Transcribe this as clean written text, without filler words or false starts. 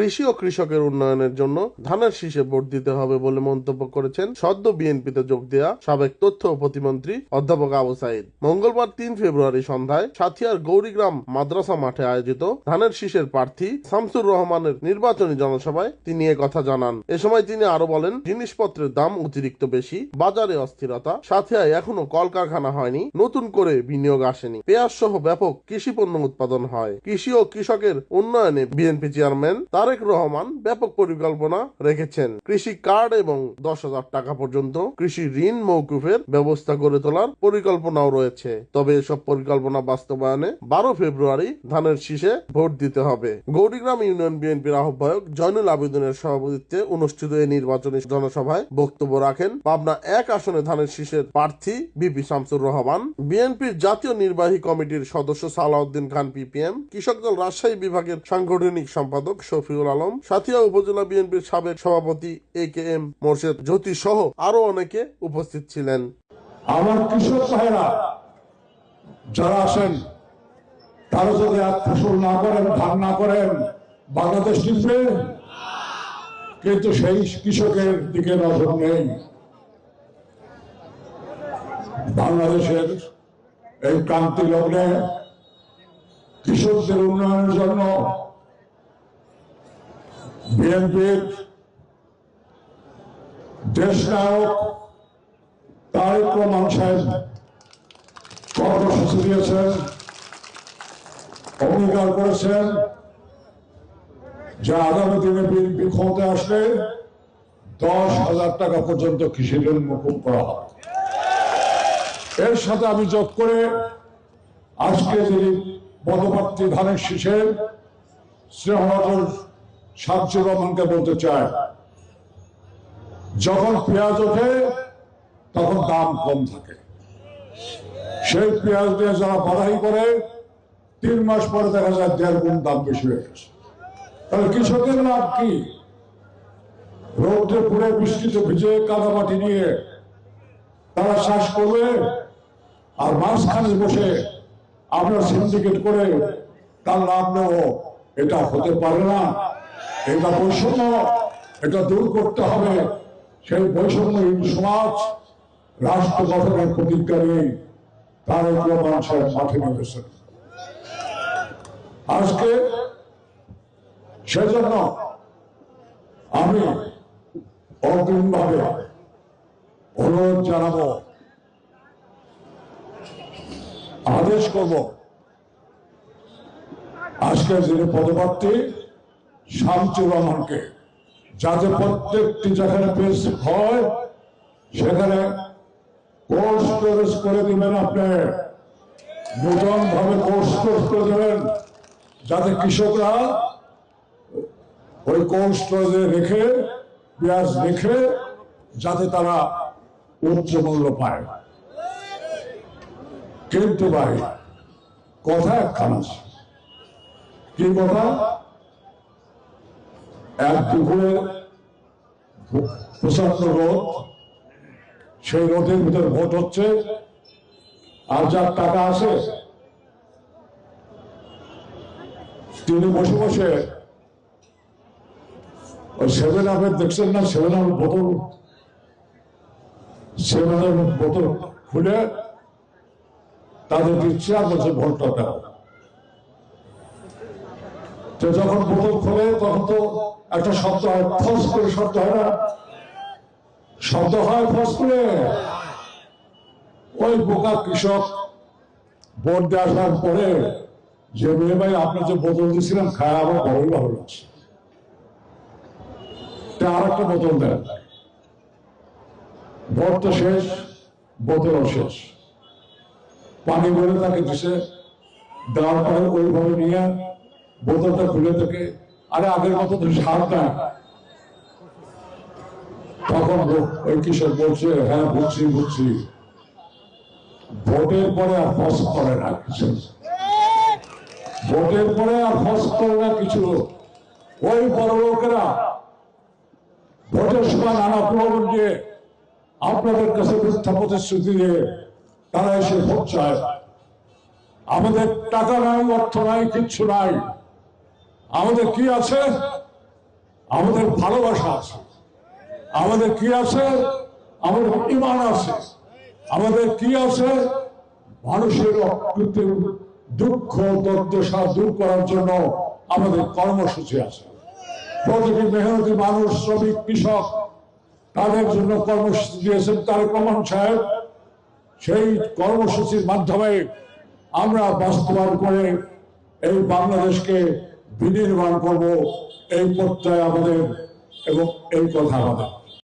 কৃষি ও কৃষকের উন্নয়নের জন্য ধানের শীষে ভোট দিতে হবে বলে মন্তব্য করেছেন সদ্য বিএনপিতে যোগ দেয়া সাবেক তথ্য ও প্রতিমন্ত্রী অধ্যাপক আবু সাইদ। মঙ্গলবার ৩ ফেব্রুয়ারি সন্ধ্যায় সাথিয়ার গৌরীগ্রাম মাদ্রাসা মাঠে আয়োজিত ধানের শীষের প্রার্থী শামসুর রহমানের নির্বাচনী জনসভায় তিনি কথা জানান। এ সময় তিনি আরো বলেন, জিনিসপত্রের দাম অতিরিক্ত বেশি, বাজারে অস্থিরতা, সাথিয়ায় এখনো কলকারখানা হয়নি, নতুন করে বিনিয়োগ আসেনি, পেঁয়াজ সহ ব্যাপক কৃষি পণ্য উৎপাদন হয়। কৃষি ও কৃষকের উন্নয়নে বিএনপি চেয়ারম্যান তারেক রহমান ব্যাপক পরিকল্পনা রেখেছেন। কৃষি কার্ড এবং 10,000 টাকা পর্যন্ত কৃষি ঋণ মওকুফের ব্যবস্থা গড়ে তোলার পরিকল্পনাও রয়েছে। তবে এসব পরিকল্পনা বাস্তবায়নে 12 ফেব্রুয়ারি ধানের শীষে ভোট দিতে হবে। গৌরীগ্রাম ইউনিয়ন বিএনপির আহ্বায়ক জয়নুল আবেদিনের সভাপতিত্বে অনুষ্ঠিত এই নির্বাচনী জনসভায় বক্তব্য রাখেন পাবনা 1 আসনে ধানের শীষের প্রার্থী বিপি শামসুর রহমান, বিএনপির জাতীয় নির্বাহী কমিটির সদস্য সালাউদ্দিন খান পিপিএম, কৃষক দল রাজশাহী বিভাগের সাংগঠনিক সম্পাদক শফিউল আলম, সাথিয়া উপজেলা বিএনপির সাবেক সভাপতি AKM মোর্শেদ জ্যোতি সহ আরো অনেকে উপস্থিত ছিলেন। আমার কৃষক ভাইরা যারা আসেন তারা যদি আর ফসল না করেন, ধান না করেন, বাংলাদেশ টিকবে, কিন্তু সেই কৃষকের দিকে নজর নেই। বাংলাদেশের এই ক্রান্তি লগ্নে কৃষকদের উন্নয়নের জন্য বিএনপির দেশ নায়ক তারেক রহমান সাহেব কর্মসূচি দিয়েছেন, অঙ্গীকার করেছেন যে আগামী দিনে বিএনপি ক্ষমতায় আসলে 10,000 টাকা পর্যন্ত কৃষি ঋণ মকুব করা হবে। এর সাথে আমি যোগ করে আজকে যিনি পদপ্রার্থী ধানের শীষের স্নেহনজর শামসুর রহমানকে বলতে চাই, যখন পেঁয়াজ ওঠে তখন দাম কম থাকে, সেই পেঁয়াজ দিয়ে যারা বাড়াই করে 3 মাস পরে দেখা যায় 1.5 গুণ দাম বেশি হয়ে গেছে। তাহলে কৃষকের লাভ কি? রোদে পুড়ে বৃষ্টিতে ভিজে কাদামাটি নিয়ে তারা চাষ করবে, আর মাঝখানে বসে আমরা সিন্ডিকেট করে তার লাভ নেব, এটা হতে পারে না। এটা বৈষম্য, এটা দূর করতে হবে। সেই বৈষম্যহীন সমাজ রাষ্ট্র গঠনের প্রতিজ্ঞা নিয়ে তারেক রহমান সাহেব মাঠে নেমেছেন। আজকে সেজন্য আমি অগ্রিমভাবে অনুরোধ জানাবো, আদেশ করব, আজকে যিনি পদপ্রার্থী শামসুর রহমানকে যাতে প্রত্যেকটি যেখানে পেশ হয় সেখানে কোল্ড স্টোরেজ করে দিবেন, আপনি নতুন ভাবে কোল্ড স্টোরেজ করে দেবেন, যাতে কৃষকরা ওই কোল্ড স্টোরেজে রেখে পেঁয়াজ রেখে যাতে তারা উচ্চ মূল্য পায়। কিন্তু ভাই কথা একখান আছে, কি কথা? এক দুপুরে প্রচন্ড রোদ, সেই রোদের ভিতরে ভোট হচ্ছে, আর যার টাকা আছে তিনি বসে বসে ওই 7-Up দেখছেন না, 7-Up বোতল খুলে তাদের দিচ্ছে আর বলছে ভোটটা দাও। তো যখন বোতল খোলে তখন তো একটা শব্দ হয়, ফস করে শব্দ হয় না? শব্দ হয় ফস করে। ওই বোকা কৃষক ভোট দিয়ে আসার পরে যে মেয়ে ভাই আপনার যে বোতল দিয়েছিলাম খায় আবার বড়ই ভালো লাগছে, আর একটা বোতল দেন। ভোট তো শেষ, বোতলও শেষ। পানি ভরে তাকে দিছে, দেওয়ার পরে ওইভাবে নিয়ে বোতলটা খুলে থেকে আরে আগের মতো তো সার না। তখন ওই কৃষক বলছে, হ্যাঁ বুঝছি বুঝছি, ভোটের পরে আর ফস করে না কিছু, ভোটের পরে আর ফস করে না কিছু। ওই বড় লোকেরা ভোটের সময় নানা প্রলোভন দিয়ে আপনাদের কাছে মিথ্যা প্রতিশ্রুতি দিয়ে তারা এসে ভোট চায়। আমাদের টাকা নাই, অর্থ নাই, কিচ্ছু নাই। আমাদের কি আছে? আমাদের ভালোবাসা আছে, আমাদের কি আছে, আমাদের ইমান আছে, আমাদের কি আছে, মানুষের অকৃত্রিম দুঃখ দুর্দশা দূর করার জন্য আমাদের কর্মসূচি আছে। প্রতিটি মেহনতি মানুষ, শ্রমিক, কৃষক, তাদের জন্য কর্মসূচি দিয়েছেন তারেক রহমান সাহেব। সেই কর্মসূচির মাধ্যমে আমরা বাস্তবায়ন করে এই বাংলাদেশকে বিনির্মাণ করব, এই প্রত্যয় আমাদের এবং এই কথা আমাদের।